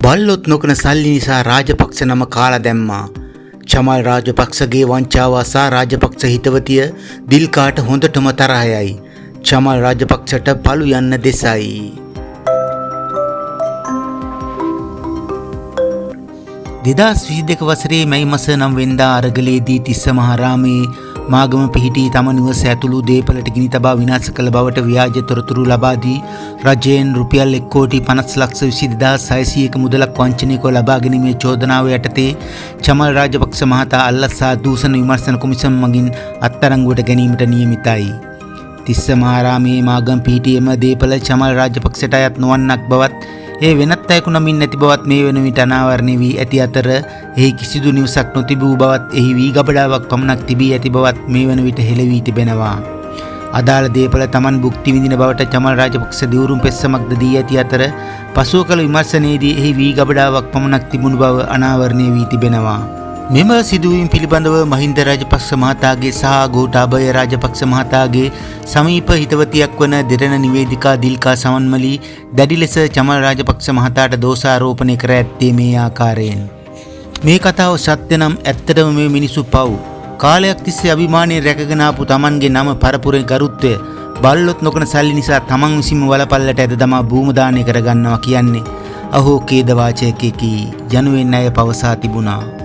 බල්ලොත් නොකන සල්ලි නිසා රාජපක්ෂ නම කාලා දැම්මා. චමල් රාජපක්ෂගේ වංචාව අසා රාජපක්ෂ හිතවතිය දිල්කාට හොඳටම තරහයයි. චමල් රාජපක්ෂට පළු යන්න දෙසයි. දෙදස් 22 වසරේ මැයි මස 9 වෙනිදා අරගලයේදී තිස්ස මහරාමේ මාගම පිහිටි තම නිවස ඇතුළු දේපළට ගිනි තබා විනාශ කළ බවට ව්‍යාජ තොරතුරු ලබා දී රජයෙන් රුපියල් 1,50,22,600ක මුදලක් වංචනිකව ලබා ගැනීමේ චෝදනාව යටතේ චමල් රාජපක්ෂ මහතා අල්ලසා දූෂණ විමර්ශන කොමිසම මගින් අත්අඩංගුවට ගැනීමට නියමිතයි. තිස්ස මහරාමේ මාගම පිහිටි එම දේපළ චමල් රාජපක්ෂට අයත් නොවන්නක් බවත් ඒ වෙනත් අයෙකු නමින් නැති බවත් මේ වන විට අනාවරණය වී ඇති අතර එහි කිසිදු නිවසක් නොතිබූ බවත් එහි වී ගබඩාවක් පමණක් තිබී ඇති බවත් මේ වන විට හෙළවී තිබෙනවා. අදාළ දේපළ තමන් භුක්ති විඳින බවට චමල් රාජපක්ෂ දිවුරුම් පෙත්සමක්ද දී ඇති අතර පසුව කළ විමර්ශනයේදී එහි වී ගබඩාවක් පමණක් තිබුණු බව අනාවරණය වී තිබෙනවා. මෙම සිදුවීම් පිළිබඳව මහින්ද රාජපක්ෂ මහතාගේ සහ ගෝඨාභය රාජපක්ෂ මහතාගේ සමීප හිතවතියක් වන දෙරණ නිවේදිකා දිල්කා සමන්මලි දැඩි ලෙස චමල් රාජපක්ෂ මහතාට දෝෂාරෝපණය කර ඇත්තේ මේ ආකාරයෙන්. මේ කතාව සත්‍ය නම් ඇත්තටම මේ මිනිසු පව්. කාලයක් තිස්සේ අභිමානයෙන් රැකගෙන ආපු තමන්ගේ නම පරපුරේ ගරුත්වය බල්ලොත් නොකන සල්ලි නිසා තමන් විසින්ම වලපල්ලට ඇද දමා භූම දානය කරගන්නවා කියන්නේ අහෝ ඛේද වාචකකි යනුවෙන් අය පවසා තිබුණා.